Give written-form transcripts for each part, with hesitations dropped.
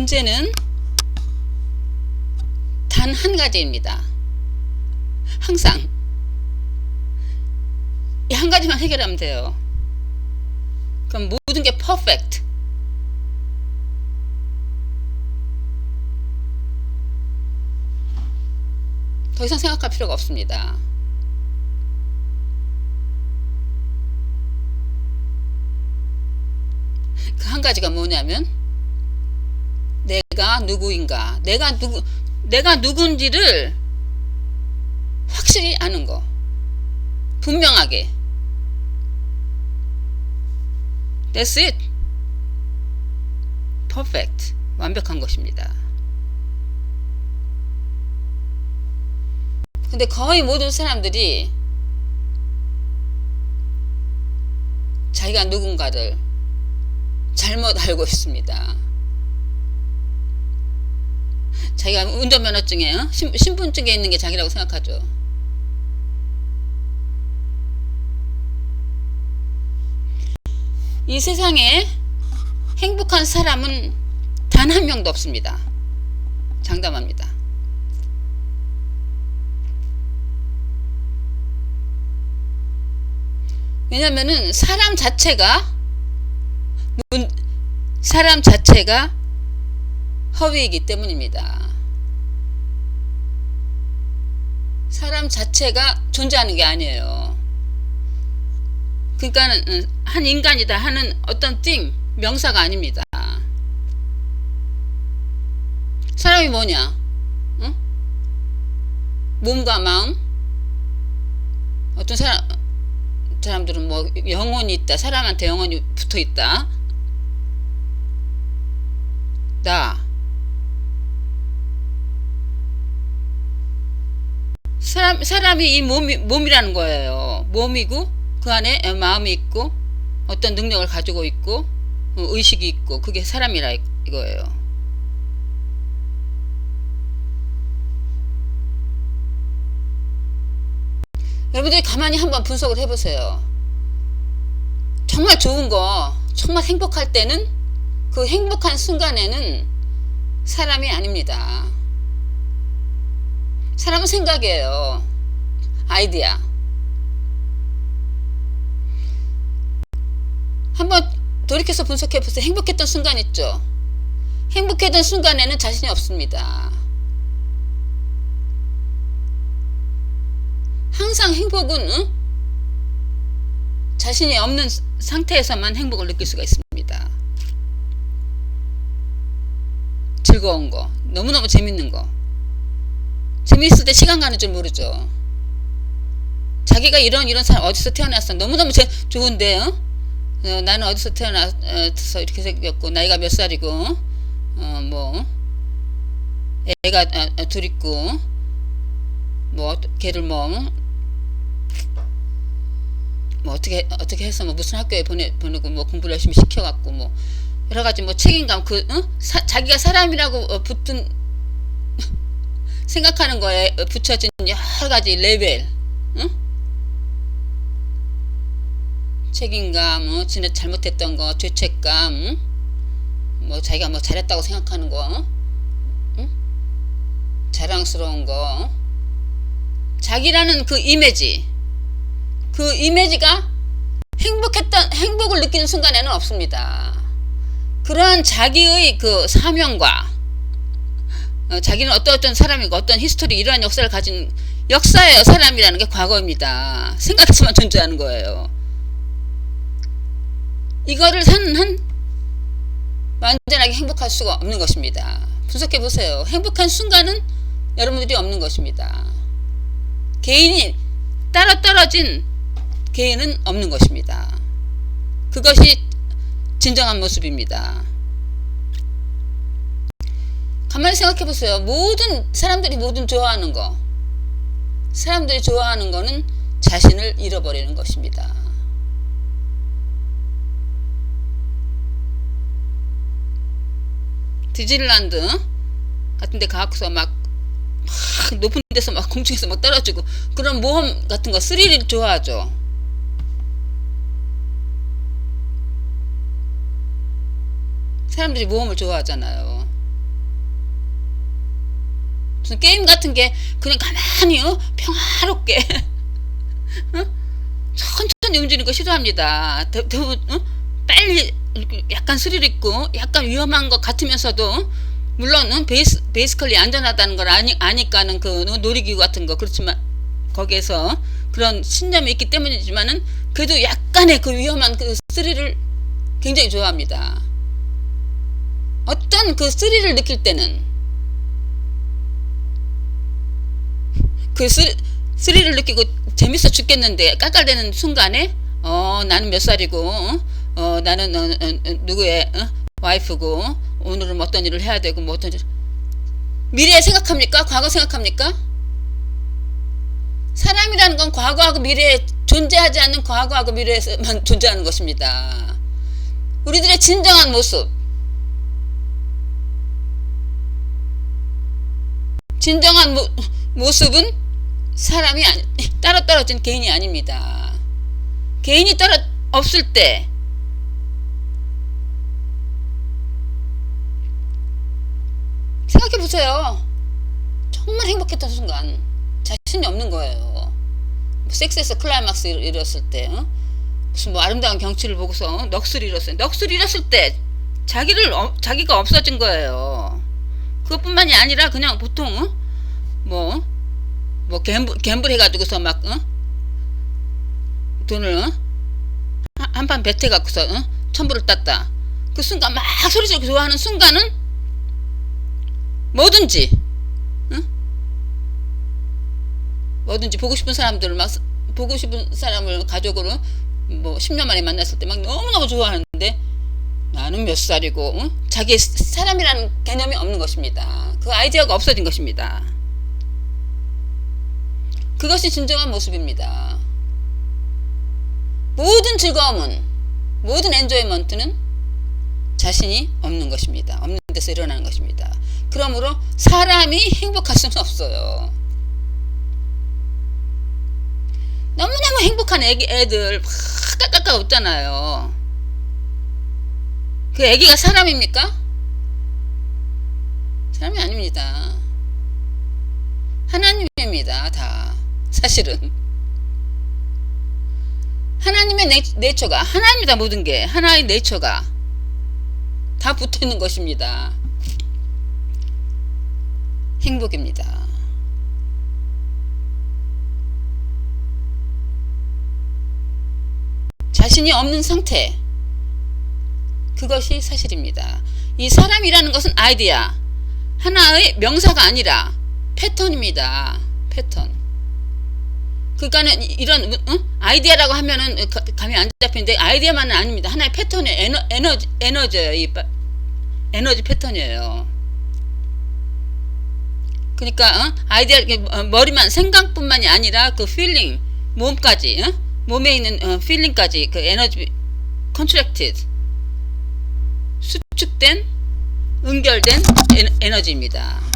문제는 단 한 가지입니다. 항상 이 한 가지만 해결하면 돼요. 그럼 모든 게 퍼펙트. 더 이상 생각할 필요가 없습니다. 그 한 가지가 뭐냐면 내가 누구인가, 내가 누군지를 확실히 아는 거, 분명하게. That's it. Perfect. 완벽한 것입니다. 근데 거의 모든 사람들이 자기가 누군가를 잘못 알고 있습니다. 자기가 운전면허증에 신분증에 있는 게 자기라고 생각하죠. 이 세상에 행복한 사람은 단 한 명도 없습니다. 장담합니다. 왜냐면은 사람 자체가 허위이기 때문입니다. 사람 자체가 존재하는 게 아니에요. 그러니까는 한 인간이다 하는 어떤 thing, 명사가 아닙니다. 사람이 뭐냐? 응? 몸과 마음? 어떤 사람들은 뭐 영혼이 있다, 사람한테 영혼이 붙어 있다. 사람이 이 몸이라는 거예요. 몸이고 그 안에 마음이 있고 어떤 능력을 가지고 있고 의식이 있고, 그게 사람이라 이거예요. 여러분들이 가만히 한번 분석을 해보세요. 정말 좋은 거, 정말 행복할 때는, 그 행복한 순간에는 사람이 아닙니다. 사람은 생각이에요. 아이디어. 한번 돌이켜서 분석해보세요. 행복했던 순간 있죠? 행복했던 순간에는 자신이 없습니다. 항상 행복은 자신이 없는 상태에서만 행복을 느낄 수가 있습니다. 즐거운 거, 너무너무 재밌는 거. 재미있을 때 시간 가는 줄 모르죠. 자기가 이런 사람 어디서 태어났어, 너무너무 좋은데 나는 어디서 태어나서 이렇게 생겼고, 나이가 몇 살이고, 뭐 애가 둘 있고, 뭐 걔를 뭐 어떻게 해서 뭐 무슨 학교에 보내고 뭐 공부를 열심히 시켜갖고 뭐 여러 가지 뭐 책임감, 자기가 사람이라고 붙은 생각하는 거에 붙여진 여러 가지 레벨, 책임감, 지네 잘못했던 거, 죄책감, 뭐 자기가 뭐 잘했다고 생각하는 거, 자랑스러운 거, 자기라는 그 이미지가 행복을 느끼는 순간에는 없습니다. 그러한 자기의 그 사명과 자기는 어떤 사람이고 어떤 히스토리, 이러한 역사를 가진 역사예요. 사람이라는 게 과거입니다. 생각에서만 존재하는 거예요. 이거를 사는 한 완전하게 행복할 수가 없는 것입니다. 분석해 보세요. 행복한 순간은 여러분들이 없는 것입니다. 개인이 따로 떨어진 개인은 없는 것입니다. 그것이 진정한 모습입니다. 가만히 생각해 보세요. 사람들이 좋아하는 거, 사람들이 좋아하는 거는 자신을 잃어버리는 것입니다. 디즈니랜드 같은 데 가서 막 높은 데서 막 공중에서 막 떨어지고 그런 모험 같은 거, 스릴을 좋아하죠. 사람들이 모험을 좋아하잖아요. 무슨 게임 같은 게 그냥 가만히 평화롭게 천천히 움직이는 거 싫어합니다. 대부분 빨리 약간 스릴 있고 약간 위험한 것 같으면서도 물론 베이스컬리 안전하다는 걸 아니까는 그 놀이기구 같은 거 그렇지만 거기에서 그런 신념이 있기 때문이지만은 그래도 약간의 그 위험한 그 스릴을 굉장히 좋아합니다. 어떤 그 스릴을 느낄 때는 그 스릴을 느끼고 재밌어 죽겠는데 깔깔대는 순간에 나는 몇 살이고 나는 누구의 와이프고 오늘은 어떤 일을 해야 되고 뭐 어떤 일 미래 생각합니까? 과거 생각합니까? 사람이라는 건 과거하고 미래에 존재하지 않는 과거하고 미래에서만 존재하는 것입니다. 우리들의 진정한 모습은 사람이 따로 떨어진 개인이 아닙니다. 개인이 따로 없을 때 생각해보세요. 정말 행복했던 순간 자신이 없는 거예요. 섹스에서 클라이막스 이뤘을 때 무슨 뭐 아름다운 경치를 보고서 넋을 잃었어요. 넋을 잃었을 때 자기가 없어진 거예요. 그것뿐만이 아니라 그냥 보통 뭐 갬블 해가지고서 막 돈을 한판 베트해갖고서 천불을 땄다. 그 순간 막 소리지르고 좋아하는 순간은 뭐든지 보고 싶은 사람을 가족으로 뭐 10년 만에 만났을 때 막 너무너무 좋아하는데 나는 몇 살이고 자기 사람이라는 개념이 없는 것입니다. 그 아이디어가 없어진 것입니다. 그것이 진정한 모습입니다. 모든 즐거움은 모든 엔조이먼트는 자신이 없는 것입니다. 없는 데서 일어나는 것입니다. 그러므로 사람이 행복할 수는 없어요. 너무너무 행복한 애들 막 깔깔깔 웃잖아요. 그 애기가 사람입니까? 사람이 아닙니다. 하나님입니다. 다 사실은 하나님의 네이처가 하나입니다. 모든 게 하나의 네이처가 다 붙어있는 것입니다. 행복입니다. 자신이 없는 상태, 그것이 사실입니다. 이 사람이라는 것은 아이디어, 하나의 명사가 아니라 패턴입니다. 패턴. 그러니까는 이런 아이디어라고 하면은 감이 안 잡히는데 아이디어만은 아닙니다. 하나의 패턴이에요. 에너지예요. 이 에너지 패턴이에요. 그러니까 아이디어 머리만 생각뿐만이 아니라 그 필링 몸까지 몸에 있는 필링까지 그 에너지 컨트랙티드 수축된 응결된 에너지입니다.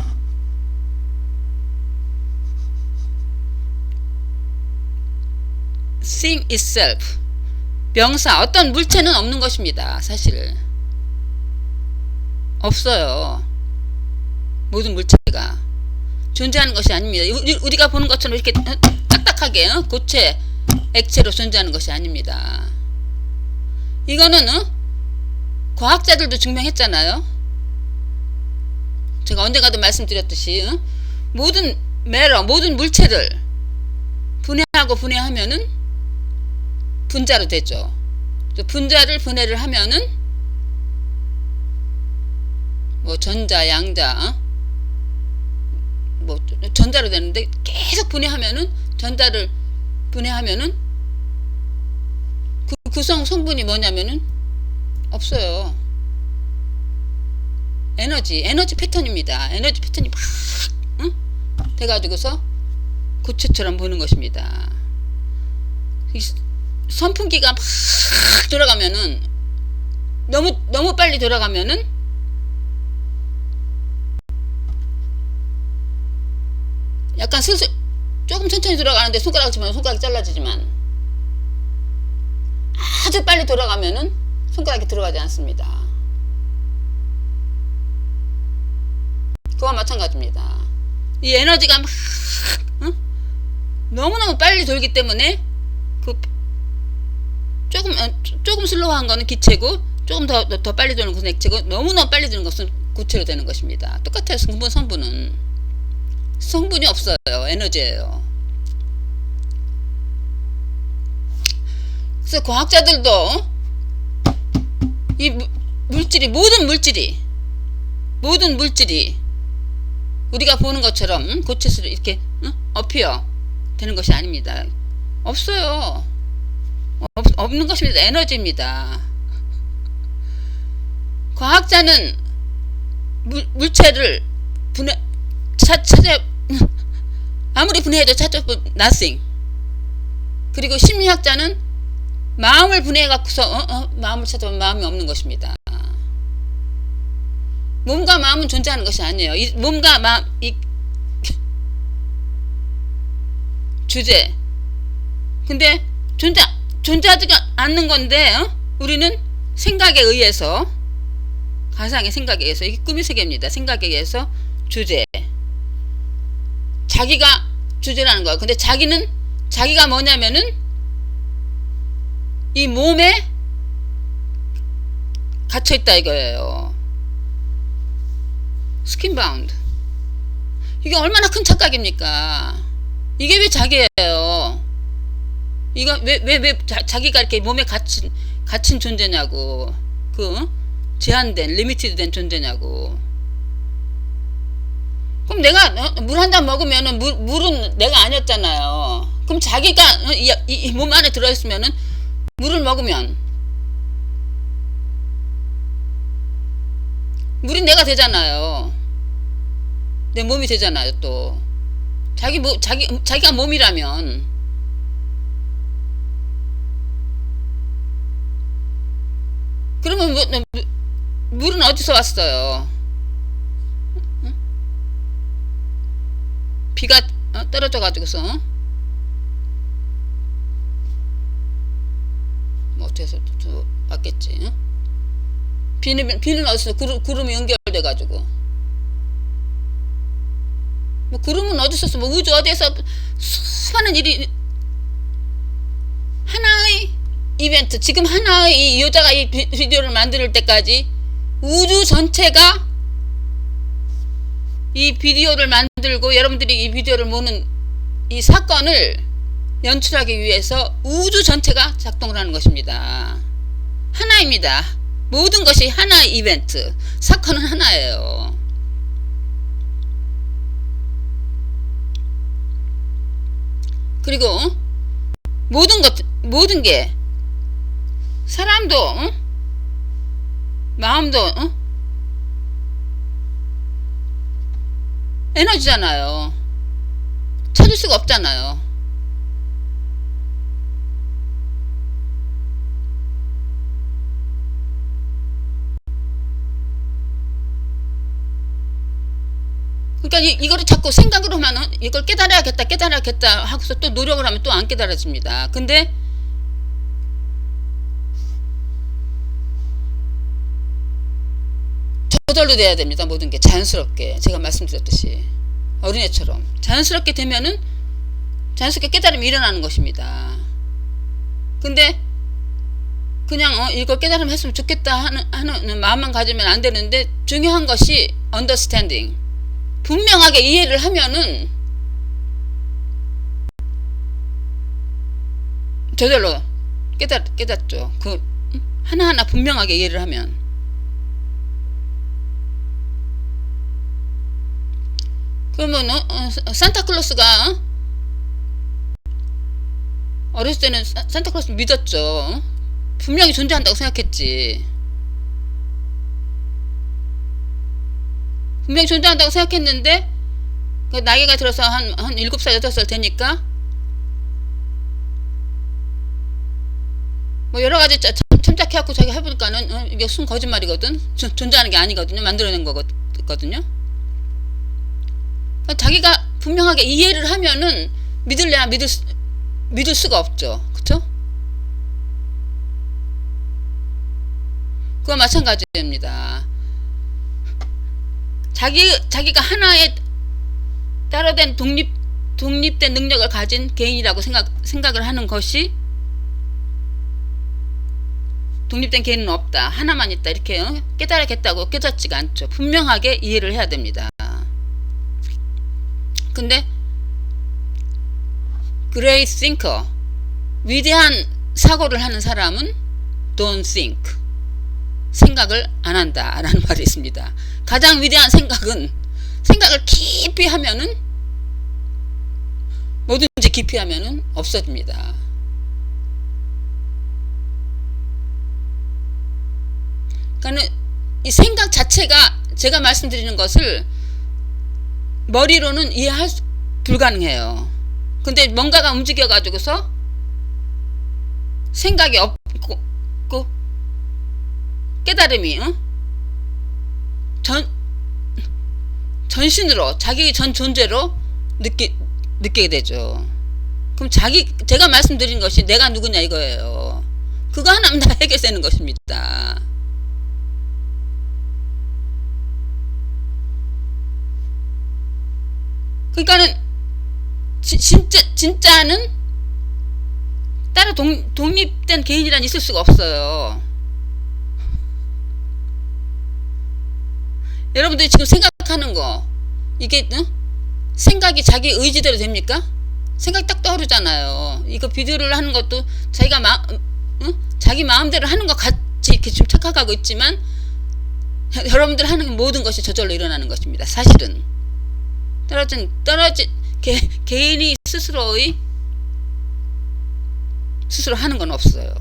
thing itself 명사 어떤 물체는 없는 것입니다. 사실 없어요. 모든 물체가 존재하는 것이 아닙니다. 우리가 보는 것처럼 이렇게 딱딱하게 고체 액체로 존재하는 것이 아닙니다. 이거는 과학자들도 증명했잖아요. 제가 언젠가도 말씀드렸듯이 모든 모든 물체를 분해하면은 분자로 되죠. 분자를 분해를 하면은 뭐 전자, 양자 뭐 전자로 되는데 계속 전자를 분해하면은 그 구성 성분이 뭐냐면은 없어요. 에너지 패턴입니다. 에너지 패턴이 막 돼가지고서 고체처럼 보는 것입니다. 선풍기가 막 돌아가면은 너무 빨리 돌아가면은 약간 슬슬 조금 천천히 돌아가는데 손가락을 치면 손가락이 잘라지지만 아주 빨리 돌아가면은 손가락이 들어가지 않습니다. 그와 마찬가지입니다. 이 에너지가 막 너무너무 빨리 돌기 때문에 그 조금 슬로우한 거는 기체고 조금 더 빨리 도는 것은 액체고 너무너무 빨리 도는 것은 고체로 되는 것입니다. 똑같아요. 성분은 성분이 없어요. 에너지예요. 그래서 과학자들도 이 물질이 모든 물질이 우리가 보는 것처럼 고체수로 이렇게 어피어 되는 것이 아닙니다. 없어요. 없는 것입니다. 에너지입니다. 과학자는 물체를 아무리 분해해도 찾아볼 nothing. 그리고 심리학자는 마음을 분해해갖고서 마음을 찾아보면 마음이 없는 것입니다. 몸과 마음은 존재하는 것이 아니에요. 이 몸과 마음, 이 주제. 근데 존재하지가 않는 건데 우리는 생각에 의해서, 가상의 생각에 의해서, 이게 꿈의 세계입니다. 생각에 의해서 주제, 자기가 주제라는 거야. 근데 자기가 뭐냐면은 이 몸에 갇혀있다 이거예요. 스킨바운드. 이게 얼마나 큰 착각입니까? 이게 왜 자기예요? 이거 왜 자기가 이렇게 몸에 갇힌 존재냐고. 제한된, 리미티드 된 존재냐고. 그럼 내가 물 한 잔 먹으면은 물은 내가 아니었잖아요. 그럼 자기가 이 몸 안에 들어있으면은 물을 먹으면 물이 내가 되잖아요. 내 몸이 되잖아요. 또 자기가 몸이라면. 그러면 물은 어디서 왔어요? 비가 떨어져 가지고서 뭐 어째서 또 왔겠지. 비는 어디서 구름이 연결돼 가지고. 뭐 구름은 어디서 뭐 우주 어디에서 수많은 일이, 하나의 이벤트, 지금 하나의 이 여자가 이 비디오를 만들 때까지 우주 전체가 이 비디오를 만들고 여러분들이 이 비디오를 보는 이 사건을 연출하기 위해서 우주 전체가 작동을 하는 것입니다. 하나입니다. 모든 것이 하나의 이벤트, 사건은 하나예요. 그리고 모든 게 사람도 마음도 에너지잖아요. 찾을 수가 없잖아요. 그러니까 이거를 자꾸 생각으로 하면 이걸 깨달아야겠다 하고서 또 노력을 하면 또 안 깨달아집니다. 근데 저절로 돼야 됩니다. 모든 게 자연스럽게, 제가 말씀드렸듯이 어린애처럼 자연스럽게 되면은 자연스럽게 깨달음이 일어나는 것입니다. 근데 그냥 이걸 깨달음 했으면 좋겠다 하는 마음만 가지면 안 되는데, 중요한 것이 understanding, 분명하게 이해를 하면은 저절로 깨닫죠. 하나하나 분명하게 이해를 하면. 그러면 산타클로스가 어렸을 때는 산타클로스 믿었죠. 분명히 존재한다고 생각했지. 분명히 존재한다고 생각했는데 나이가 들어서 한 7살 8살 되니까 뭐 여러가지 참작해갖고 자기 해보니까는 이게 순 거짓말이거든. 존재하는 게 아니거든요. 만들어낸 거거든요. 자기가 분명하게 이해를 하면은 믿을래야 믿을 수가 없죠. 그쵸? 그와 마찬가지입니다. 자기가 하나에 따로 된 독립된 능력을 가진 개인이라고 생각을 하는 것이, 독립된 개인은 없다, 하나만 있다, 이렇게 깨달았겠다고 깨닫지가 않죠. 분명하게 이해를 해야 됩니다. 근데 Great Thinker, 위대한 사고를 하는 사람은 Don't think, 생각을 안 한다 라는 말이 있습니다. 가장 위대한 생각은, 생각을 깊이 하면은, 뭐든지 깊이 하면은 없어집니다. 그러니까 이 생각 자체가, 제가 말씀드리는 것을 머리로는 불가능해요. 근데 뭔가가 움직여 가지고서 생각이 없고 깨달음이 전신으로, 자기 전 존재로 느끼게 되죠. 그럼 제가 말씀드린 것이 내가 누구냐 이거예요. 그거 하나면 다 해결되는 것입니다. 그러니까는 진짜는 따로 독립된 개인이란 있을 수가 없어요. 여러분들이 지금 생각하는 거, 이게 생각이 자기 의지대로 됩니까? 생각이 딱 떠오르잖아요. 이거 비디오를 하는 것도 자기 마음대로 하는 것 같이 이렇게 좀 착각하고 있지만, 여러분들 하는 모든 것이 저절로 일어나는 것입니다. 사실은 개인이 스스로 하는 건 없어요.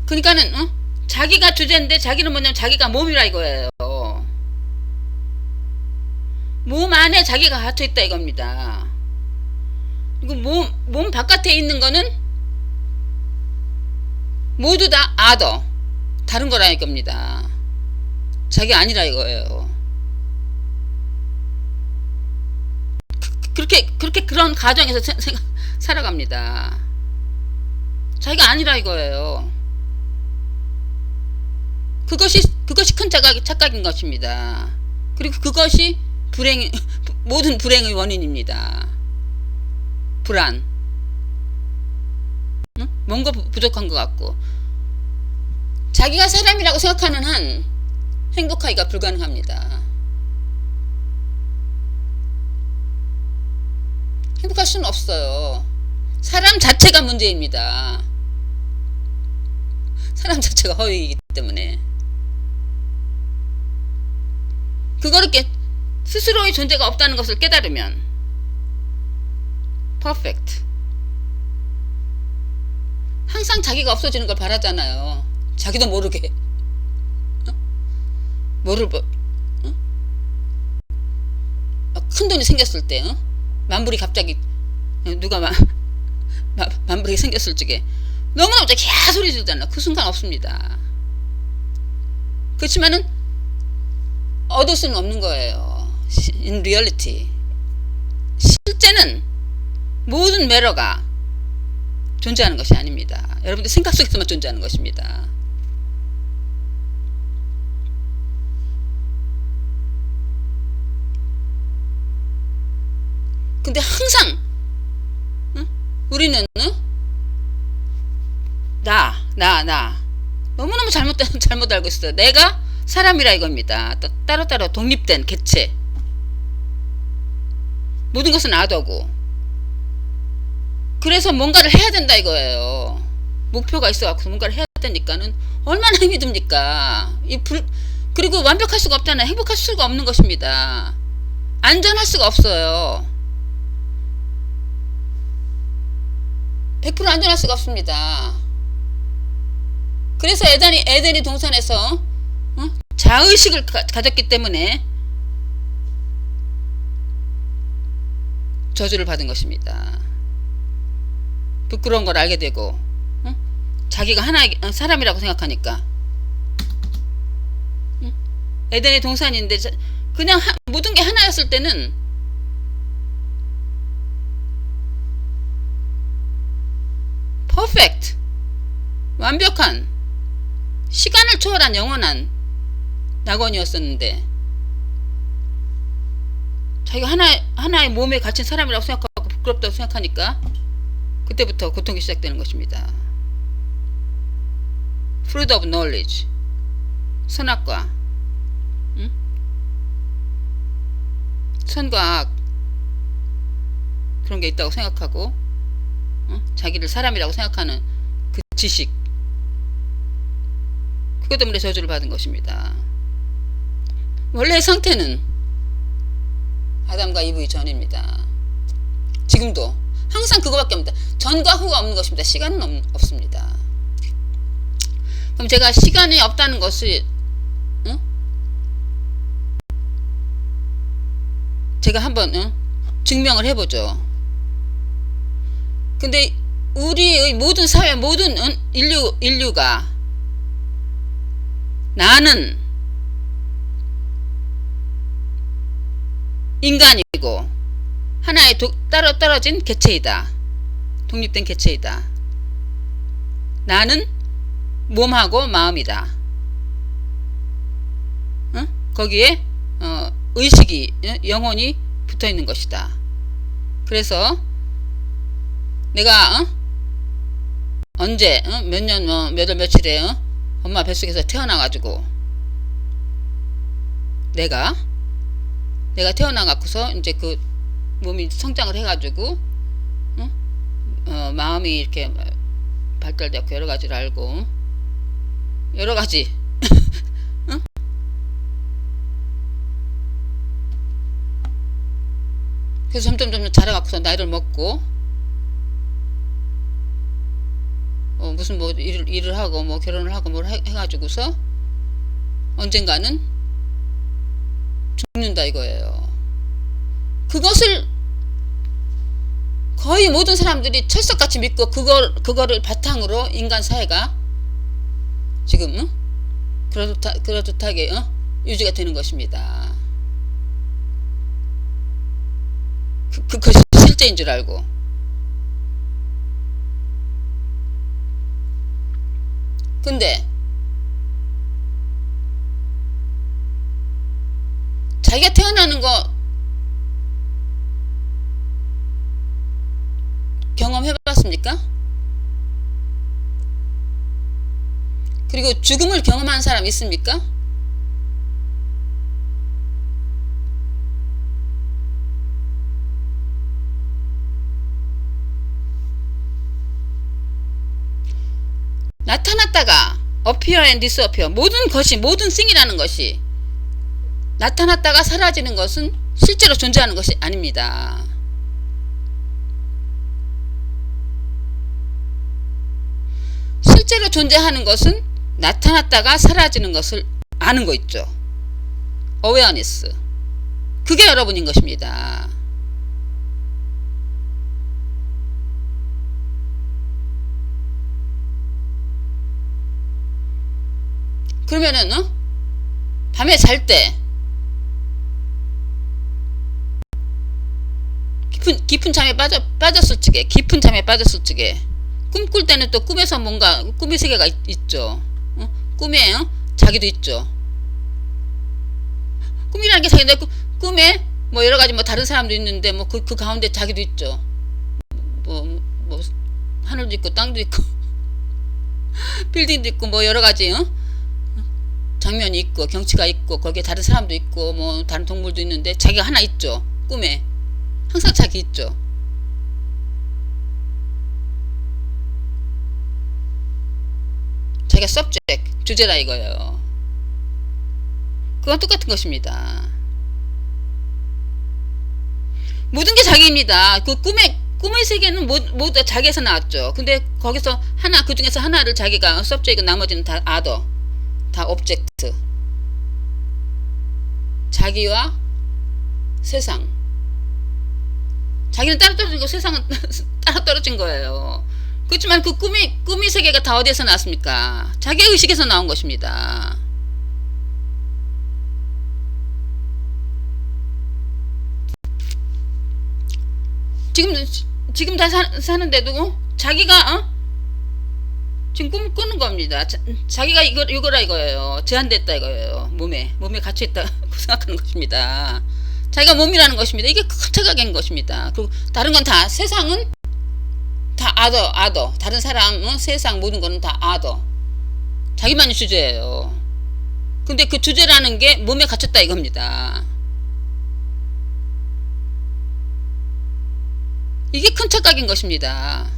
그러니까는 자기가 주제인데, 자기는 뭐냐면 자기가 몸이라 이거예요. 몸 안에 자기가 갇혀 있다 이겁니다. 이거 몸 바깥에 있는 거는 모두 다 아더, 다른 거라 이겁니다. 자기 아니라 이거예요. 그렇게 그런 가정에서 살아갑니다. 자기가 아니라 이거예요. 그것이 큰 착각인 것입니다. 그리고 그것이 모든 불행의 원인입니다. 불안. 뭔가 부족한 것 같고, 자기가 사람이라고 생각하는 한 행복하기가 불가능합니다. 행복할 수는 없어요. 사람 자체가 문제입니다. 사람 자체가 허위이기 때문에. 그거를 스스로의 존재가 없다는 것을 깨달으면 퍼펙트. 항상 자기가 없어지는 걸 바라잖아요. 자기도 모르게. 큰 돈이 생겼을 때, 만불이 갑자기, 누가 만불이 생겼을 적에 너무너무 개 소리 지르잖아. 그 순간 없습니다. 그렇지만은 얻을 수는 없는 거예요. In reality. 실제는 모든 매러가 존재하는 것이 아닙니다. 여러분들 생각 속에서만 존재하는 것입니다. 근데 항상 우리는 나 너무너무 잘못 알고 있어요. 내가 사람이라 이겁니다. 따로따로 독립된 객체. 모든 것은 아더고. 그래서 뭔가를 해야 된다 이거예요. 목표가 있어갖고 뭔가를 해야 되니까는 얼마나 힘이 듭니까? 그리고 완벽할 수가 없잖아요. 행복할 수가 없는 것입니다. 안전할 수가 없어요. 100% 안전할 수가 없습니다. 그래서 에덴이 동산에서 자의식을 가졌기 때문에 저주를 받은 것입니다. 부끄러운 걸 알게 되고 자기가 사람이라고 생각하니까. 에덴의 동산인데 그냥 모든 게 하나였을 때는 퍼펙트, 완벽한 시간을 초월한 영원한 낙원이었었는데 자기가 하나의 몸에 갇힌 사람이라고 생각하고 부끄럽다고 생각하니까 그때부터 고통이 시작되는 것입니다. Fruit of knowledge, 선악과, 응? 선과 악, 그런 게 있다고 생각하고, 자기를 사람이라고 생각하는 그 지식, 그것 때문에 저주를 받은 것입니다. 원래의 상태는 아담과 이브 전입니다. 지금도 항상 그거밖에 없습니다. 전과 후가 없는 것입니다. 시간은 없습니다. 그럼 제가 시간이 없다는 것을 제가 한번 증명을 해보죠. 근데 우리의 모든 사회, 모든 인류가 나는 인간이고 하나의 따로 떨어진 개체이다. 독립된 개체이다. 나는 몸하고 마음이다. 거기에 의식이, 영혼이 붙어있는 것이다. 그래서 내가 언제 몇 년 몇 월 며칠에 엄마 뱃속에서 태어나가지고 내가 태어나갖고서 이제 그 몸이 성장을 해가지고 마음이 이렇게 발달되었고 여러 가지를 알고 여러 가지 그래서 점점 자라갖고서 나이를 먹고 무슨 뭐 일을 하고 뭐 결혼을 하고 뭘 해가지고서 언젠가는 죽는다 이거예요. 그것을 거의 모든 사람들이 철석같이 믿고 그거를 바탕으로 인간 사회가 지금 그럴듯하게 유지가 되는 것입니다. 그것이 실제인 줄 알고. 근데 자기가 태어나는 거 경험해봤습니까? 그리고 죽음을 경험한 사람 있습니까? 나타났다가 appear and disappear, 모든 thing이라는 것이 나타났다가 사라지는 것은 실제로 존재하는 것이 아닙니다. 실제로 존재하는 것은 나타났다가 사라지는 것을 아는 거 있죠. awareness. 그게 여러분인 것입니다. 그러면은 밤에 잘 때 깊은 잠에 빠졌을 적에 꿈꿀 때는 또 꿈에서 뭔가 꿈의 세계가 있죠. 꿈에 자기도 있죠. 꿈이라는 게 자기인데 꿈에 뭐 여러 가지 뭐 다른 사람도 있는데 뭐 그 가운데 자기도 있죠. 뭐 하늘도 있고 땅도 있고 빌딩도 있고 뭐 여러 가지 장면이 있고 경치가 있고 거기에 다른 사람도 있고 뭐 다른 동물도 있는데 자기가 하나 있죠. 꿈에 항상 자기 있죠. 자기가 subject, 주제라 이거예요. 그건 똑같은 것입니다. 모든 게 자기입니다. 그 꿈의 세계는 모두 자기에서 나왔죠. 근데 거기서 그 중에서 하나를 자기가 subject, 나머지는 다 other, 다 object. 자기와 세상. 자기는 따로 떨어진 거, 세상은 따로 떨어진 거예요. 그렇지만 그 꿈의 세계가 다 어디에서 나왔습니까? 자기의 의식에서 나온 것입니다. 지금 다 사는데도 자기가 지금 꿈을 꾸는 겁니다. 자기가 이거라 이거예요. 제한됐다 이거예요. 몸에 갇혀있다고 생각하는 것입니다. 자기가 몸이라는 것입니다. 이게 큰 착각인 것입니다. 그리고 다른 건 다 세상은 다 아더. 다른 사람, 세상 모든 거는 다 아더. 자기만이 주제예요. 근데 그 주제라는 게 몸에 갇혔다 이겁니다. 이게 큰 착각인 것입니다.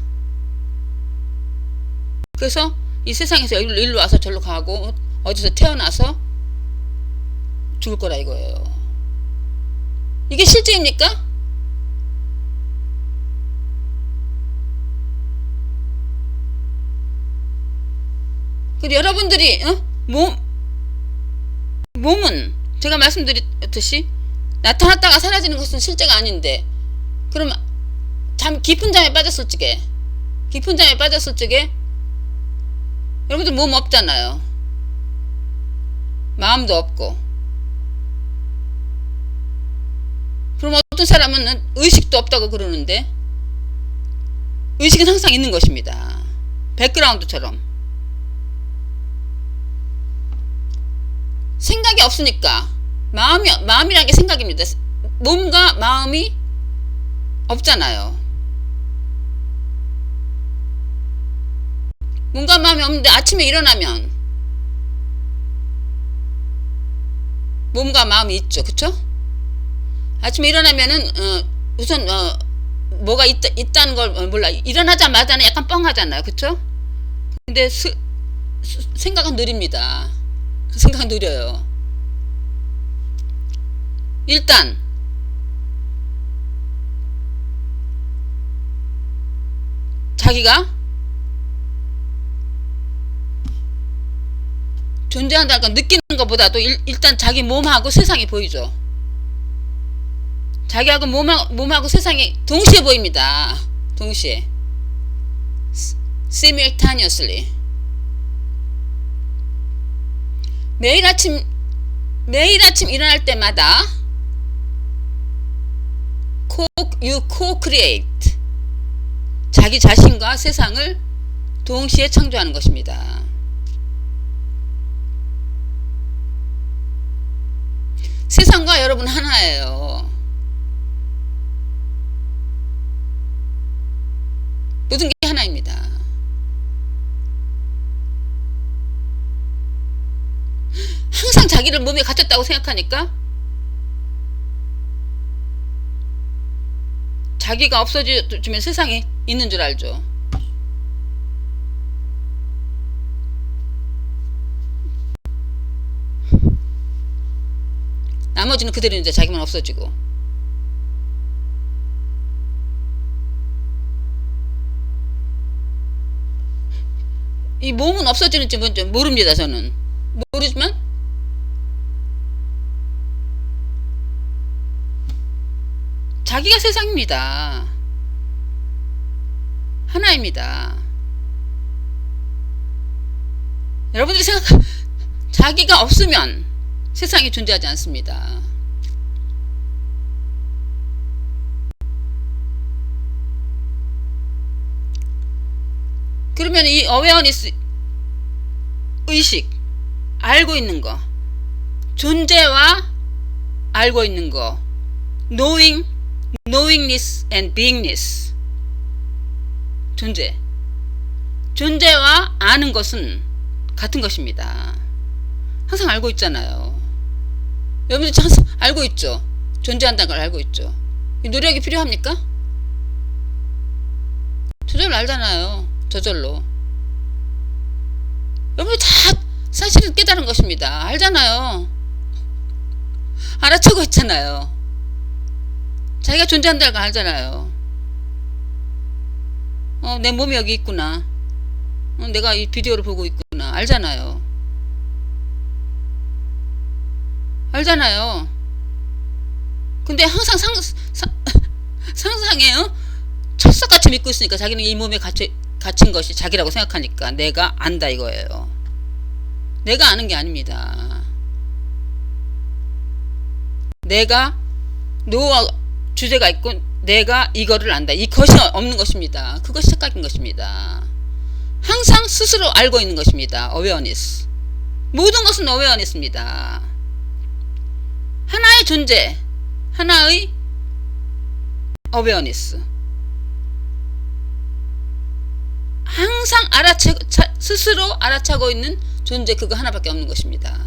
그래서 이 세상에서 일로 와서 절로 가고 어디서 태어나서 죽을 거라 이거예요. 이게 실제입니까? 근데 여러분들이 몸은 제가 말씀드렸듯이 나타났다가 사라지는 것은 실제가 아닌데, 그럼 깊은 잠에 빠졌을 적에 여러분들 몸 없잖아요. 마음도 없고. 그럼 어떤 사람은 의식도 없다고 그러는데, 의식은 항상 있는 것입니다. 백그라운드처럼. 생각이 없으니까 마음이라는 게 생각입니다. 몸과 마음이 없잖아요. 몸과 마음이 없는데 아침에 일어나면 몸과 마음이 있죠. 그쵸? 아침에 일어나면은 우선 뭐가 있다는 걸 몰라. 일어나자마자는 약간 뻥하잖아요. 그쵸? 근데 생각은 느립니다. 생각은 느려요. 일단 자기가 존재한다는 걸 느끼는 것보다도 일단 자기 몸하고 세상이 보이죠. 자기하고 몸하고 세상이 동시에 보입니다. 동시에. simultaneously. 매일 아침 일어날 때마다 you co-create. 자기 자신과 세상을 동시에 창조하는 것입니다. 세상과 여러분 하나예요. 모든 게 하나입니다. 항상 자기를 몸에 갇혔다고 생각하니까 자기가 없어지면 세상에 있는 줄 알죠. 나머지는 그대로 이제 자기만 없어지고. 이 몸은 없어지는지 뭔지 모릅니다. 저는 모르지만 자기가 세상입니다. 하나입니다. 여러분들이 자기가 없으면 세상이 존재하지 않습니다. 그러면 이 어웨어니스, 의식, 알고 있는 거, 존재와 알고 있는 거, knowingness and beingness. 존재와 아는 것은 같은 것입니다. 항상 알고 있잖아요. 여러분들 항상 알고 있죠. 존재한다는 걸 알고 있죠. 노력이 필요합니까? 저절로 알잖아요. 저절로. 여러분들 다 사실은 깨달은 것입니다. 알잖아요. 알아채고 있잖아요. 자기가 존재한다는 걸 알잖아요. 내 몸이 여기 있구나. 내가 이 비디오를 보고 있구나. 알잖아요. 알잖아요. 근데 항상 상상해요. 철석같이 믿고 있으니까 자기는 이 몸에 갇힌 것이 자기라고 생각하니까 내가 안다 이거예요. 내가 아는 게 아닙니다. 내가 노와 주제가 있고 내가 이거를 안다. 이것이 없는 것입니다. 그것이 착각인 것입니다. 항상 스스로 알고 있는 것입니다. awareness. 모든 것은 awareness입니다. 하나의 존재, 하나의 awareness. 항상 스스로 알아차고 있는 존재, 그거 하나밖에 없는 것입니다.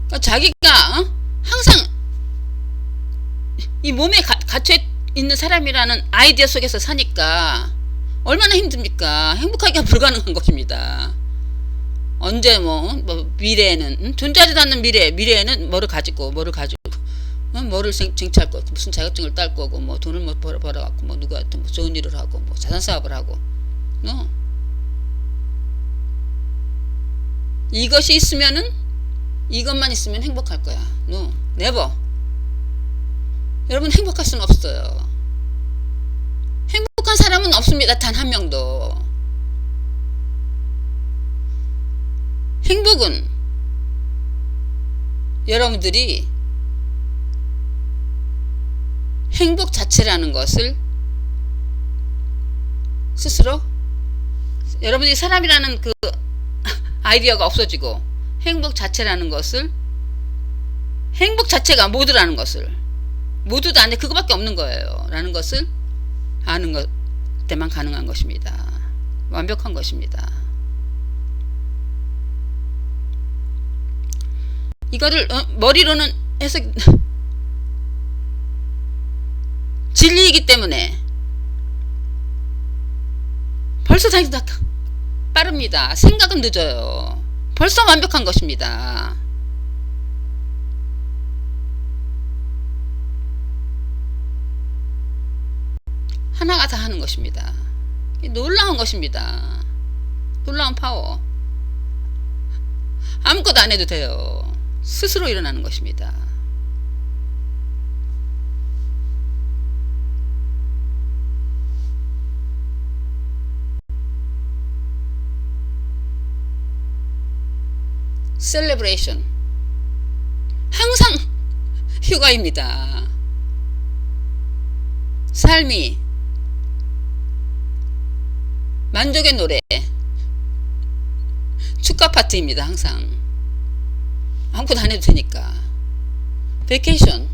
그러니까 자기가 항상 이 몸에 갇혀 있는 사람이라는 아이디어 속에서 사니까 얼마나 힘듭니까? 행복하기가 불가능한 것입니다. 언제 미래에는 존재하지도 않는 미래에는 뭐를 가지고 뭐를 쟁취할 거고 무슨 자격증을 딸 거고 뭐 돈을 벌어갖고 뭐 누구한테 뭐 좋은 일을 하고 뭐 자산 사업을 하고 이것이 있으면은 이것만 있으면 행복할 거야. never. 여러분 행복할 수는 없어요. 행복한 사람은 없습니다. 단 한 명도. 행복은 여러분들이 행복 자체라는 것을 스스로 여러분들이 사람이라는 그 아이디어가 없어지고 행복 자체라는 것을 행복 자체가 모두라는 것을 모두도 안에 그거밖에 없는 거예요 라는 것을 아는 것 때만 가능한 것입니다. 완벽한 것입니다. 이거를 머리로는 해서 진리이기 때문에 벌써 자기 다 빠릅니다. 생각은 늦어요. 벌써 완벽한 것입니다. 하나가 다 하는 것입니다. 놀라운 것입니다. 놀라운 파워. 아무것도 안 해도 돼요. 스스로 일어나는 것입니다. 셀레브레이션. 항상 휴가입니다. 삶이 만족의 노래, 축가 파티입니다. 항상 아무것도 안 해도 되니까. 베케이션.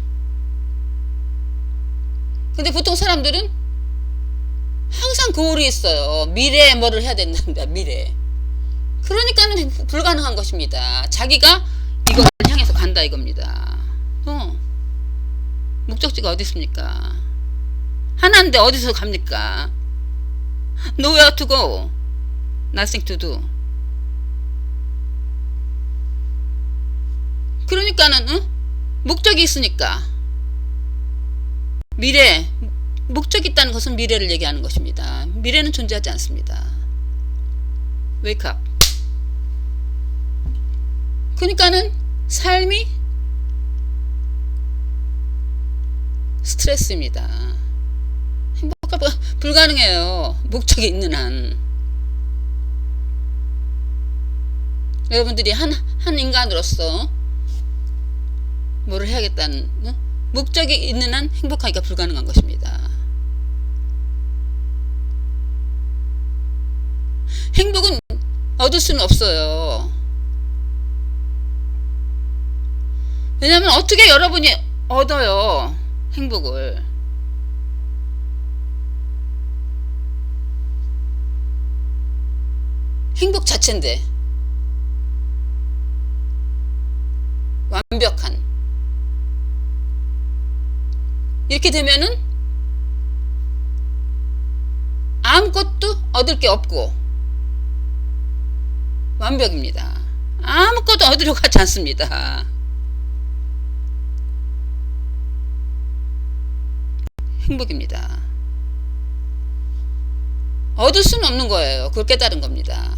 근데 보통 사람들은 항상 고울이 있어요. 미래에 뭐를 해야 된답니다. 미래. 그러니까는 불가능한 것입니다. 자기가 이걸 향해서 간다 이겁니다. 목적지가 어디 있습니까? 하나인데 어디서 갑니까? Nowhere to go. Nothing to do. 그러니까는 목적이 있으니까 목적이 있다는 것은 미래를 얘기하는 것입니다. 미래는 존재하지 않습니다. Wake up. 그러니까는 삶이 스트레스입니다. 행복하기가 불가능해요. 목적이 있는 한. 여러분들이 한 인간으로서 뭐를 해야겠다는 목적이 있는 한 행복하기가 불가능한 것입니다. 행복은 얻을 수는 없어요. 왜냐하면 어떻게 여러분이 얻어요 행복을. 행복 자체인데 완벽한. 이렇게 되면은 아무것도 얻을 게 없고 완벽입니다. 아무것도 얻으려고 하지 않습니다. 행복입니다. 얻을 수는 없는 거예요. 그걸 깨달은 겁니다.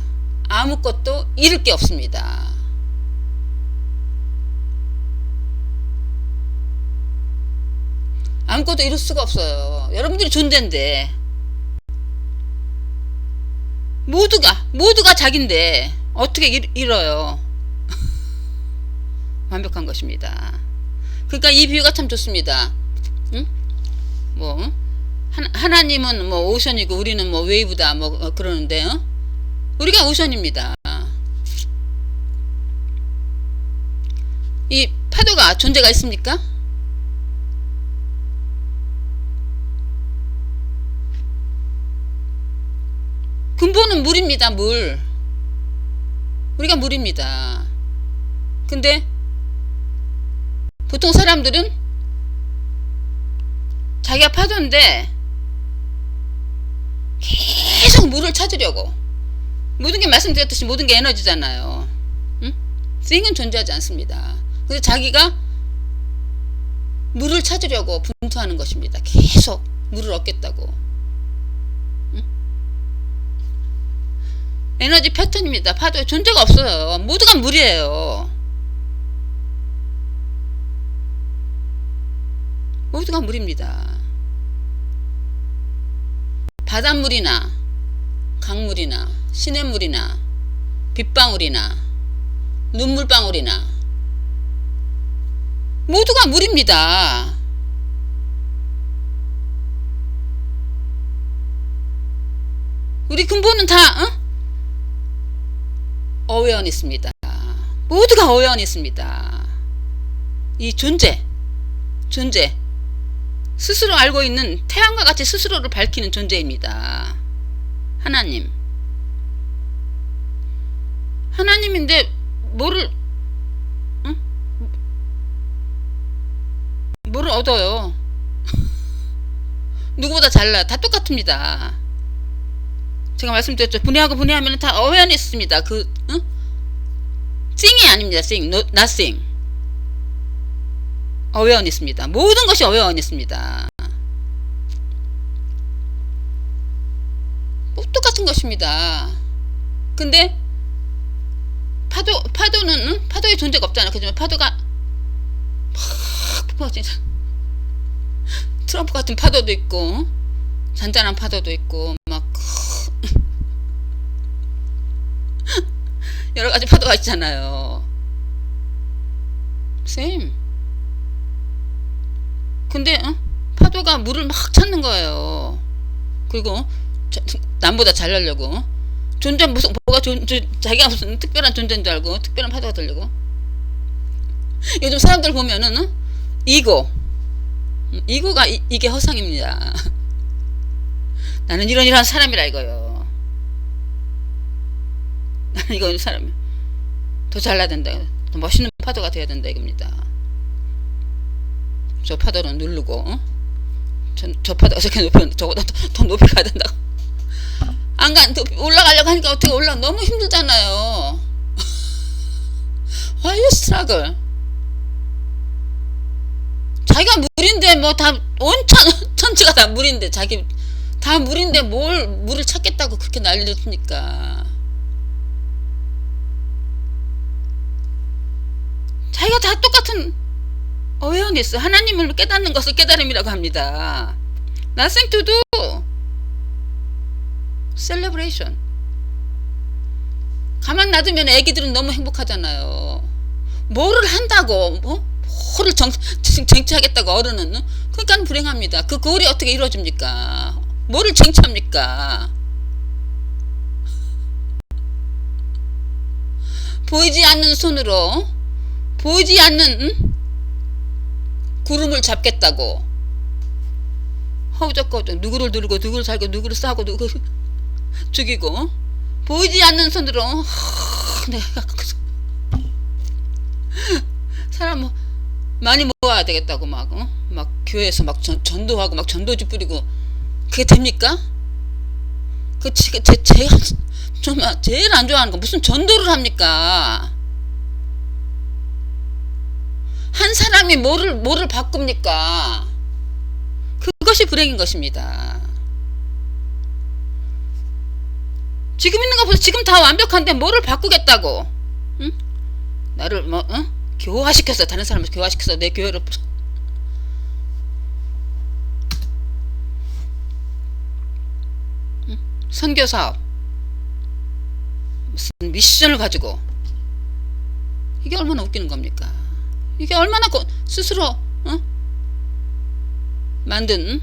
아무것도 잃을 게 없습니다. 아무것도 잃을 수가 없어요. 여러분들이 존재인데 모두가 자기인데 어떻게 잃어요? 완벽한 것입니다. 그러니까 이 비유가 참 좋습니다. 응? 뭐 하나님은 뭐 오션이고 우리는 뭐 웨이브다 뭐 그러는데요. 우리가 오션입니다. 이 파도가 존재가 있습니까? 근본은 물입니다. 물. 우리가 물입니다. 근데 보통 사람들은 자기가 파도인데 계속 물을 찾으려고, 모든 게 말씀드렸듯이 모든 게 에너지잖아요. 응? thing은 존재하지 않습니다. 그래서 자기가 물을 찾으려고 분투하는 것입니다. 계속 물을 얻겠다고. 응? 에너지 패턴입니다. 파도에 존재가 없어요. 모두가 물이에요. 모두가 물입니다. 바닷물이나 강물이나 시냇물이나 빗방울이나 눈물방울이나 모두가 물입니다. 우리 근본은 다 어웨어니스입니다. 모두가 어웨어니스입니다. 이 존재 스스로 알고 있는 태양과 같이 스스로를 밝히는 존재입니다. 하나님인데 뭐를 얻어요? 누구보다 잘나요. 다 똑같습니다. 제가 말씀드렸죠. 분해하고 분해하면 다 어웨어니스입니다. thing이 아닙니다. thing, nothing. 어웨어니스입니다. 모든 것이 어웨어니스입니다. 똑같은 것입니다. 근데 파도는 파도의 존재가 없잖아요. 그지만 파도가 막 트럼프 같은 파도도 있고 잔잔한 파도도 있고 막 여러 가지 파도가 있잖아요. same. 근데 파도가 물을 막 찾는 거예요. 그리고 남보다 잘나려고 자기가 무슨 특별한 존재인 줄 알고 특별한 파도가 들려고. 요즘 사람들 보면은 이고가 이게 허상입니다. 나는 이런 사람이라 이거요. 나는 이거 사람 더 잘나야 된다, 더 멋있는 파도가 돼야 된다 이겁니다. 저 파도는 누르고 저 파도가 저렇게 높이, 저보다 더 높이 가야 된다고. 올라가려고 하니까 어떻게 너무 힘들잖아요. Why you struggle? 자기가 물인데 뭐 다 온 천지가 다 물인데 자기 다 물인데 뭘 물을 찾겠다고 그렇게 난리를 칩니까? 자기가 다 똑같은 어웨어니스, 하나님을 깨닫는 것을 깨달음이라고 합니다. Nothing to do. celebration. 가만 놔두면 애기들은 너무 행복하잖아요. 뭐를 한다고 뭐를 쟁취하겠다고 어른은 그러니까 불행합니다. 그 골이 어떻게 이루어집니까? 뭐를 쟁취합니까? 보이지 않는 손으로 보이지 않는 구름을 잡겠다고 허우적거우적 누구를 누르고 누구를 살고 누구를 싸고 누구를 죽이고 보이지 않는 손으로 내가 사람 많이 모아야 되겠다고 막 교회에서 막 전도하고 막 전도지 뿌리고 그게 됩니까? 제일 안 좋아하는 거 무슨 전도를 합니까? 한 사람이 뭐를 바꿉니까? 그것이 불행인 것입니다. 지금 있는 거 보세요. 지금 다 완벽한데 뭐를 바꾸겠다고? 응? 나를 교화시켰어. 다른 사람을 교화시켜서 내 교회로 선교사업 무슨 미션을 가지고 이게 얼마나 웃기는 겁니까? 이게 얼마나 스스로 만든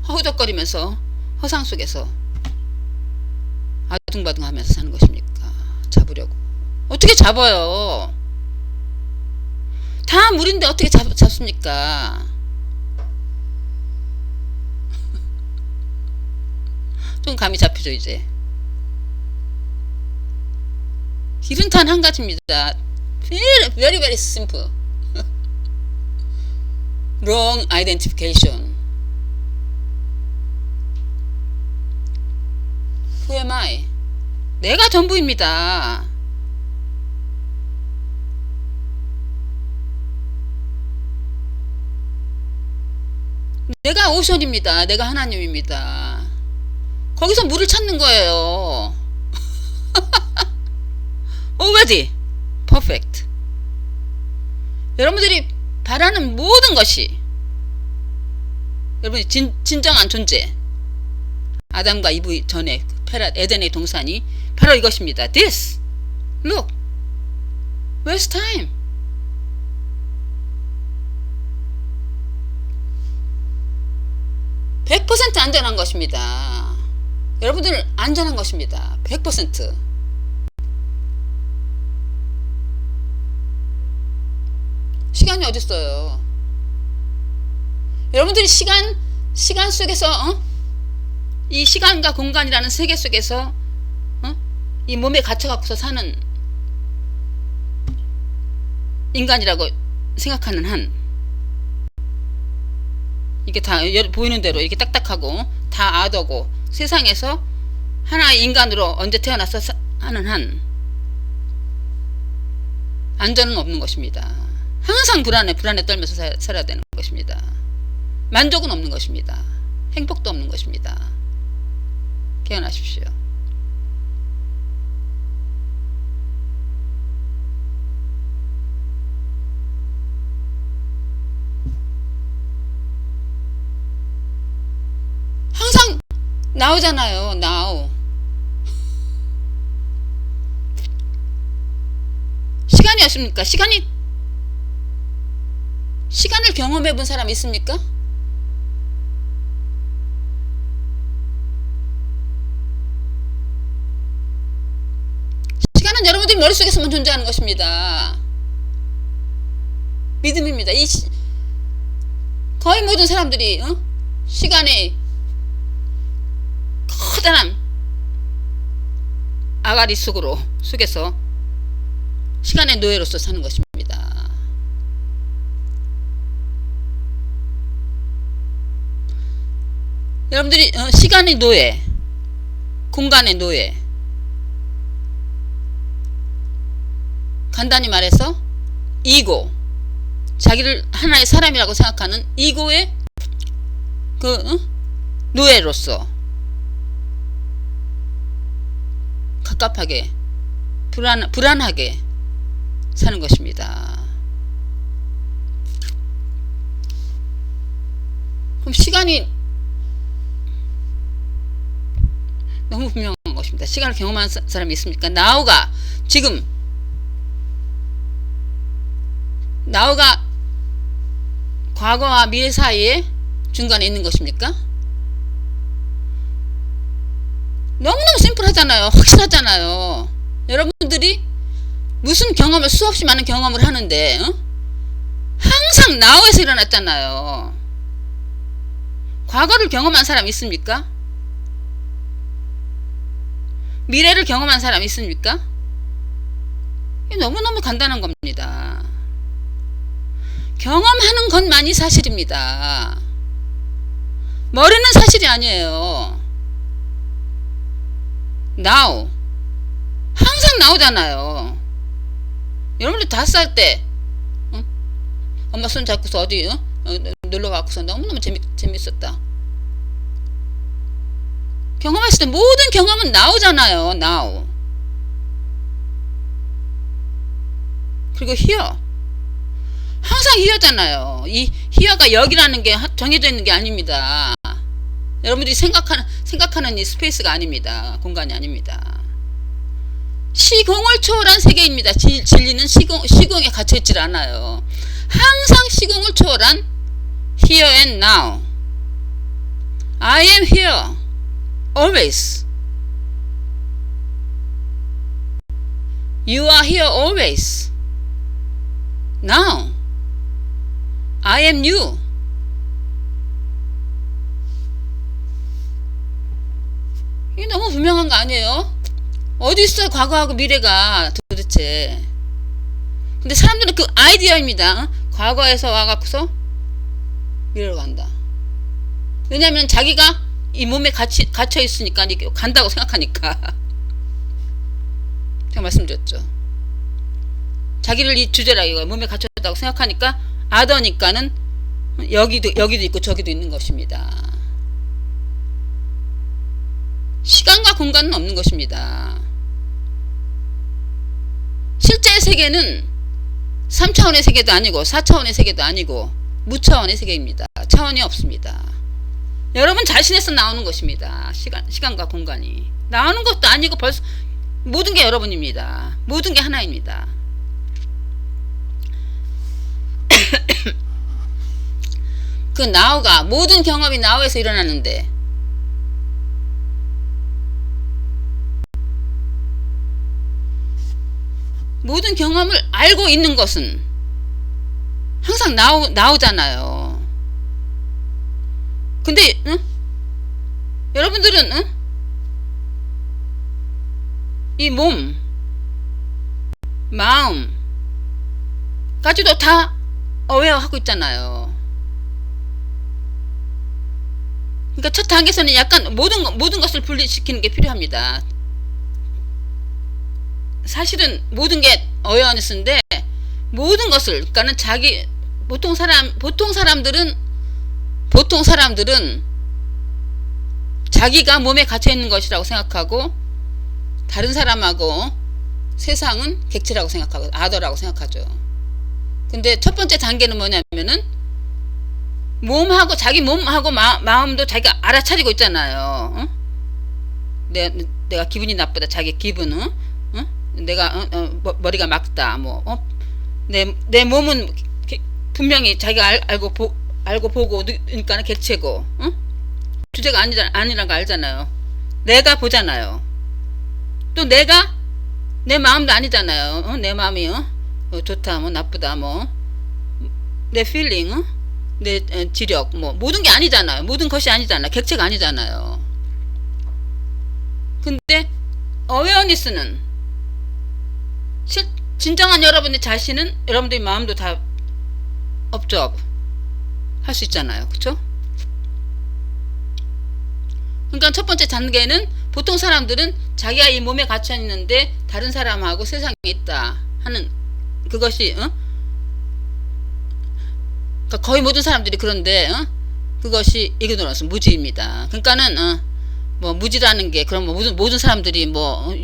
허우적거리면서 허상 속에서 아둥바둥하면서 사는 것입니까? 잡으려고. 어떻게 잡아요? 다 물인데 어떻게 잡습니까? 좀 감이 잡히죠 이제. 길은 단 한 가지입니다. Very very simple. Wrong identification. Who am I? 내가 전부입니다. 내가 오션입니다. 내가 하나님입니다. 거기서 물을 찾는 거예요. Already perfect. 여러분들이 바라는 모든 것이 여러분이 진정한 존재, 아담과 이브 전에 에덴의 동산이 바로 이것입니다. This, look, waste time. (100% 안전한 것입니다. 여러분들 안전한 것입니다. 100%. 시간이 어딨어요? 여러분들이 시간 속에서 이 시간과 공간이라는 세계 속에서 이 몸에 갇혀갖고서 사는 인간이라고 생각하는 한, 이게 다 보이는 대로 이렇게 딱딱하고 다 아더고 세상에서 하나의 인간으로 언제 태어나서 하는 한 안전은 없는 것입니다. 항상 불안에 떨면서 살아야 되는 것입니다. 만족은 없는 것입니다. 행복도 없는 것입니다. 깨어나십시오. 항상 나오잖아요. now. 시간이 없습니까? 시간을 경험해 본 사람 있습니까? 시간은 여러분들 머릿속에서만 존재하는 것입니다. 믿음입니다. 거의 모든 사람들이 시간의 커다란 아가리 속에서 시간의 노예로서 사는 것입니다. 여러분들이 시간의 노예, 공간의 노예, 간단히 말해서 이고, 자기를 하나의 사람이라고 생각하는 이고의 노예로서 갑갑하게 불안하게 사는 것입니다. 그럼 시간이 너무 분명한 것입니다. 시간을 경험한 사람이 있습니까? 나우가 지금 과거와 미래 사이에 중간에 있는 것입니까? 너무너무 심플하잖아요. 확실하잖아요. 여러분들이 무슨 경험을, 수없이 많은 경험을 하는데 항상 나우에서 일어났잖아요. 과거를 경험한 사람 있습니까? 미래를 경험한 사람 있습니까? 이게 너무너무 간단한 겁니다. 경험하는 것만이 사실입니다. 머리는 사실이 아니에요. now. 항상 나오잖아요. 여러분들 5살 때 엄마 손 잡고서 어디 놀러 가고서 너무너무 재밌었다. 경험했을 때 모든 경험은 나오잖아요. now. 그리고 here. 항상 here잖아요. 이 here가 여기라는 게 정해져 있는 게 아닙니다. 여러분들이 생각하는 이 스페이스가 아닙니다. 공간이 아닙니다. 시공을 초월한 세계입니다. 진리는 시공에 갇혀있질 않아요. 항상 시공을 초월한 here and now. I am here always. You are here always. Now I am you. 이게 너무 분명한 거 아니에요? 어디 있어 과거하고 미래가 도대체. 근데 사람들은 그 아이디어입니다. 과거에서 와갖고서 미래로 간다. 왜냐하면 자기가 이 몸에 갇혀 있으니까 간다고 생각하니까. 제가 말씀드렸죠. 자기를 이 주제라 이거 몸에 갇혔다고 생각하니까 아더니까는 여기도 있고 저기도 있는 것입니다. 시간과 공간은 없는 것입니다. 실제의 세계는 3차원의 세계도 아니고 4차원의 세계도 아니고 무차원의 세계입니다. 차원이 없습니다. 여러분 자신에서 나오는 것입니다. 시간과 공간이 나오는 것도 아니고 벌써 모든 게 여러분입니다. 모든 게 하나입니다. 그 나우가 모든 경험이 나우에서 일어나는데 모든 경험을 알고 있는 것은 항상 나오잖아요. 근데 여러분들은 이 몸, 마음까지도 다 어웨어하고 있잖아요. 그러니까 첫 단계에서는 약간 모든 것을 분리시키는 게 필요합니다. 사실은 모든 게 어웨어니스인데 모든 것을 그러니까는 보통 사람들은 자기가 몸에 갇혀 있는 것이라고 생각하고 다른 사람하고 세상은 객체라고 생각하고 아더라고 생각하죠. 근데 첫 번째 단계는 뭐냐면은 자기 몸하고 마음도 자기가 알아차리고 있잖아요. 내가 기분이 나쁘다. 자기 기분은 내가 머리가 막다. 내 몸은 분명히 자기가 알고 보고 그러니까는 객체고 주제가 아니란 거 알잖아요. 내가 보잖아요. 또 내 마음도 아니잖아요. 내 마음이 좋다 나쁘다 내 feeling 내 지력 모든 게 아니잖아요. 모든 것이 아니잖아요. 객체가 아니잖아요. 근데 어웨어니스는 진정한 여러분의 자신은 여러분들의 마음도 다 업접 할 수 있잖아요. 그쵸? 그러니까 첫 번째 단계는 보통 사람들은 자기가 이 몸에 갇혀 있는데 다른 사람하고 세상에 있다 하는 그것이 그러니까 거의 모든 사람들이 그런데 그것이 이그노런스 무지입니다. 그러니까는 무지라는 게 그럼 모든 사람들이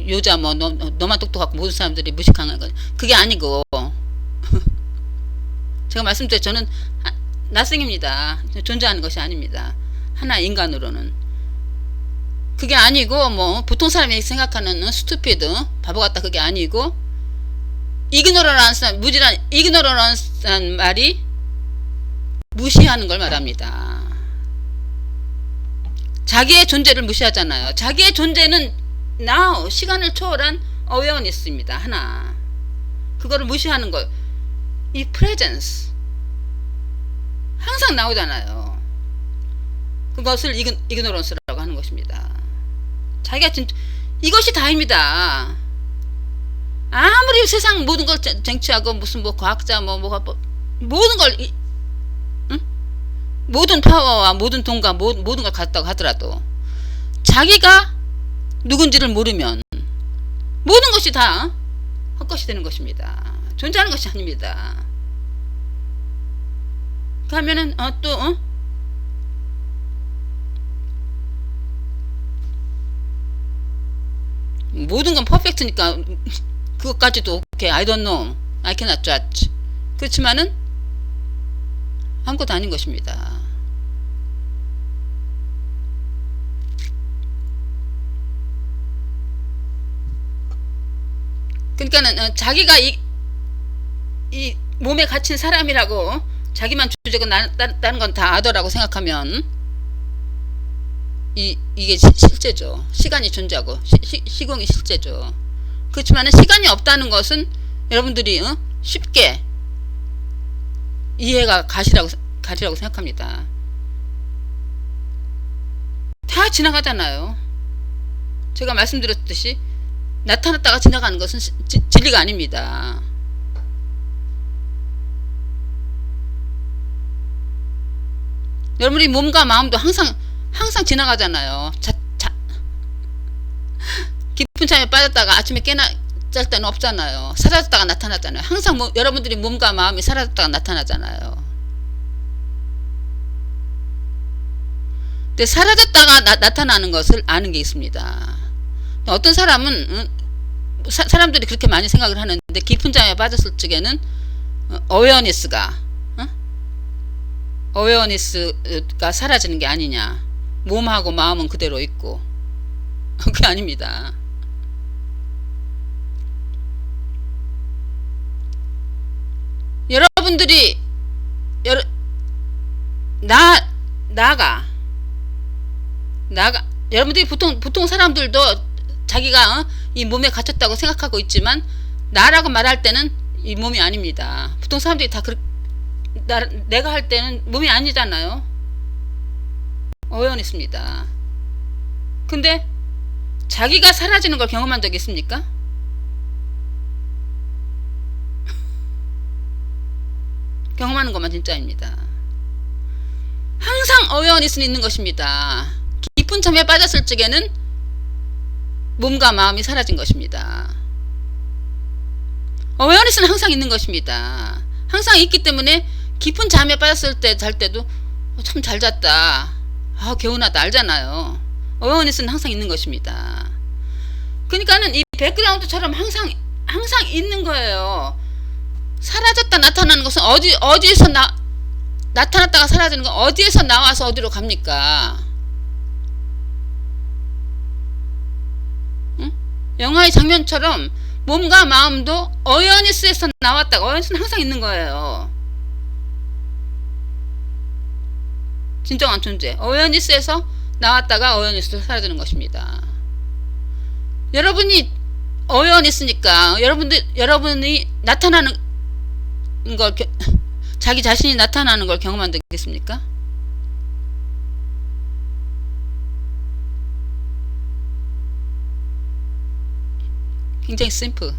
여자 너만 똑똑하고 모든 사람들이 무식한 거 그게 아니고 제가 말씀드렸죠. 저는 나승입니다. 존재하는 것이 아닙니다. 하나 인간으로는 그게 아니고 보통 사람이 생각하는 스투피드 바보 같다 그게 아니고 이그노런스란 말이 무시하는 걸 말합니다. 자기의 존재를 무시하잖아요. 자기의 존재는 now 시간을 초월한 awareness입니다. 하나 그거를 무시하는 거 이 presence 항상 나오잖아요. 그것을 ignorance라고 하는 것입니다. 자기가 이것이 다입니다. 아무리 세상 모든 걸 쟁취하고 무슨 과학자 모든 걸 모든 파워와 모든 돈과 모든 걸 갖다고 하더라도 자기가 누군지를 모르면 모든 것이 다 헛것이 되는 것입니다. 존재하는 것이 아닙니다. 그러면은 모든 건 퍼펙트니까 그것까지도 오케이 I don't know I cannot judge 그렇지만은 아무것도 아닌 것입니다. 그러니까는 자기가 이 몸에 갇힌 사람이라고 자기만 주제고 다른 건 다 아더라고 생각하면 이게 실제죠. 시간이 존재하고 시공이 실제죠. 그렇지만 시간이 없다는 것은 여러분들이 쉽게 이해가 가시라고 생각합니다. 다 지나가잖아요. 제가 말씀드렸듯이 나타났다가 지나가는 것은 진리가 아닙니다. 여러분이 몸과 마음도 항상 지나가잖아요. 깊은 잠에 빠졌다가 아침에 짤 때는 없잖아요. 사라졌다가 나타나잖아요. 항상 여러분들이 몸과 마음이 사라졌다가 나타나잖아요. 근데 사라졌다가 나타나는 것을 아는 게 있습니다. 어떤 사람은 사람들이 그렇게 많이 생각을 하는데 깊은 잠에 빠졌을 적에는 어웨어니스가 사라지는 게 아니냐. 몸하고 마음은 그대로 있고. 그게 아닙니다. 여러분들이 여러분들이 보통 사람들도 자기가 이 몸에 갇혔다고 생각하고 있지만 나라고 말할 때는 이 몸이 아닙니다. 보통 사람들이 다 내가 할 때는 몸이 아니잖아요. 어연했습니다. 근데 자기가 사라지는 걸 경험한 적 있습니까? 경험하는 것만 진짜입니다. 항상 어웨어니스는 있는 것입니다. 깊은 잠에 빠졌을 적에는 몸과 마음이 사라진 것입니다. 어웨어니스는 항상 있는 것입니다. 항상 있기 때문에 깊은 잠에 빠졌을 때 잘 때도 참 잘 잤다. 개운하다 알잖아요. 어웨어니스는 항상 있는 것입니다. 그러니까는 이 백그라운드처럼 항상 있는 거예요. 사라졌다 나타나는 것은 어디에서 나타났다가 사라지는 건 어디에서 나와서 어디로 갑니까? 응? 영화의 장면처럼 몸과 마음도 어웨어니스에서 나왔다가 어웨어니스는 항상 있는 거예요. 진정한 존재. 어웨어니스에서 나왔다가 어웨어니스로 사라지는 것입니다. 여러분이 어웨어니스니까 여러분이 나타나는 걸 자기 자신이 나타나는 걸 경험한 적 있습니까? 굉장히 심플.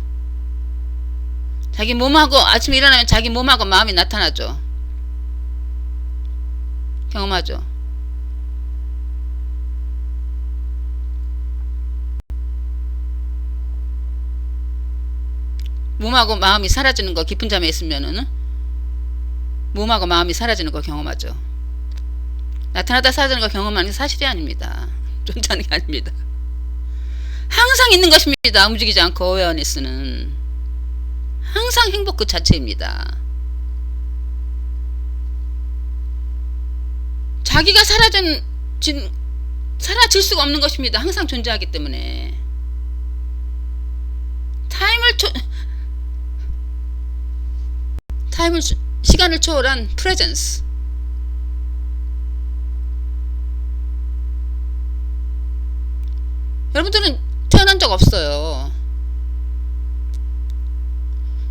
자기 몸하고 아침에 일어나면 자기 몸하고 마음이 나타나죠. 경험하죠. 몸하고 마음이 사라지는 거 깊은 잠에 있으면은 몸하고 마음이 사라지는 걸 경험하죠. 나타나다 사라지는 걸 경험하는 게 사실이 아닙니다. 존재하는 게 아닙니다. 항상 있는 것입니다. 움직이지 않고 어웨어니스는 항상 행복 그 자체입니다. 자기가 사라질 수가 없는 것입니다. 항상 존재하기 때문에 시간을 초월한 프레젠스. 여러분들은 태어난 적 없어요.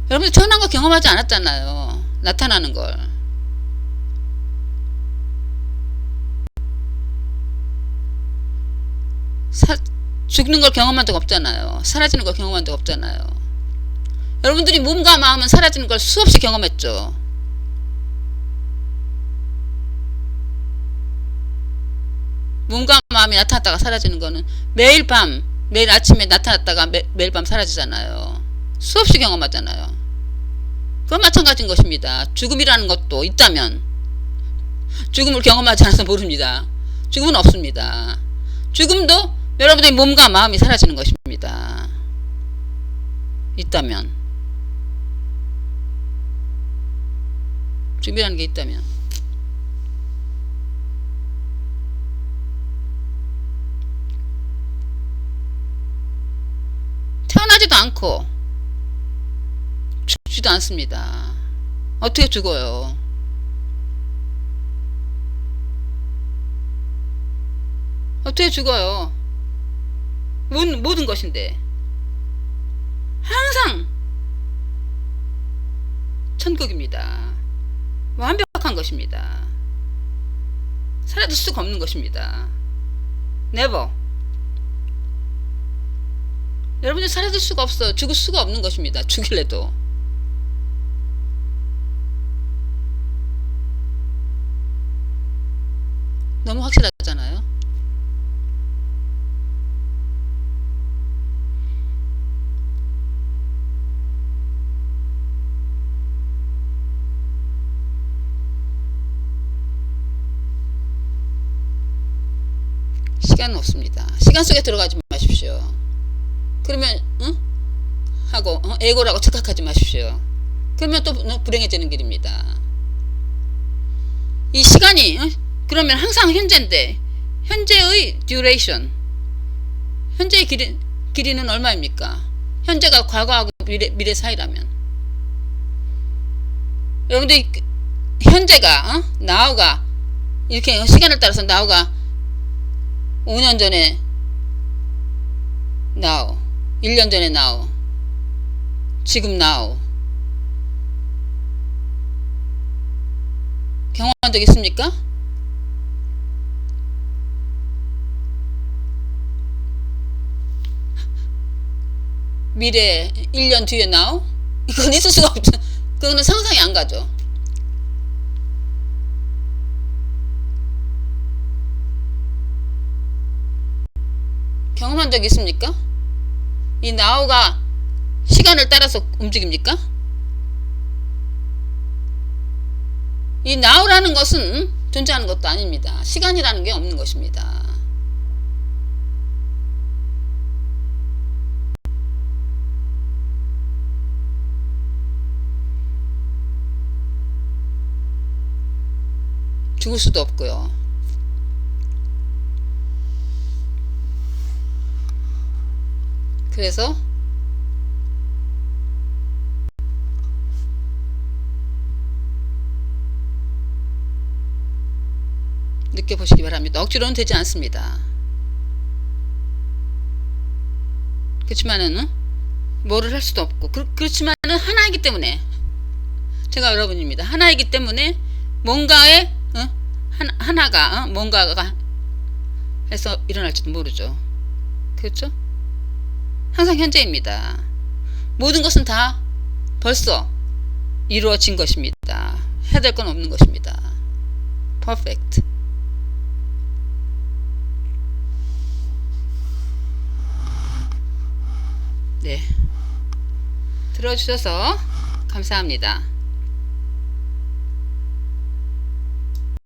여러분들 태어난 거 경험하지 않았잖아요. 나타나는 걸. 죽는 걸 경험한 적 없잖아요. 사라지는 걸 경험한 적 없잖아요. 여러분들이 몸과 마음은 사라지는 걸 수없이 경험했죠. 몸과 마음이 나타났다가 사라지는 거는 매일 아침에 나타났다가 매일 밤 사라지잖아요. 수없이 경험하잖아요. 그건 마찬가지인 것입니다. 죽음이라는 것도 있다면 죽음을 경험하지 않아서 모릅니다. 죽음은 없습니다. 죽음도 여러분의 몸과 마음이 사라지는 것입니다. 있다면. 죽음이라는 게 있다면. 태어나지도 않고 죽지도 않습니다. 어떻게 죽어요? 어떻게 죽어요? 모든 것인데 항상 천국입니다. 완벽한 것입니다. 사라질 수가 없는 것입니다. never. 여러분들 사라질 수가 없어요. 죽을 수가 없는 것입니다. 죽일래도. 너무 확실하잖아요. 시간은 없습니다. 시간 속에 들어가지 마십시오. 그러면 응? 하고 에고라고 착각하지 마십시오. 그러면 또 불행해지는 길입니다. 이 시간이 그러면 항상 현재인데 현재의 duration, 현재의 길이는 얼마입니까? 현재가 과거하고 미래 사이라면 여러분들 현재가 now가 이렇게 시간을 따라서 now가 5년 전에 now, 1년 전에 now, 지금 now. 경험한 적 있습니까? 미래 1년 뒤에 now? 이건 있을 수가 없죠. 그거는 상상이 안 가죠. 경험한 적 있습니까? 이 now가 시간을 따라서 움직입니까? 이 now라는 것은 존재하는 것도 아닙니다. 시간이라는 게 없는 것입니다. 죽을 수도 없고요. 그래서 느껴보시기 바랍니다. 억지로는 되지 않습니다. 그렇지만은 뭐를 할 수도 없고 그렇지만은 하나이기 때문에 제가 여러분입니다. 하나이기 때문에 뭔가에 하나가 뭔가가 해서 일어날지도 모르죠. 그렇죠? 항상 현재입니다. 모든 것은 다 벌써 이루어진 것입니다. 해야 될 건 없는 것입니다. Perfect. 네. 들어주셔서 감사합니다.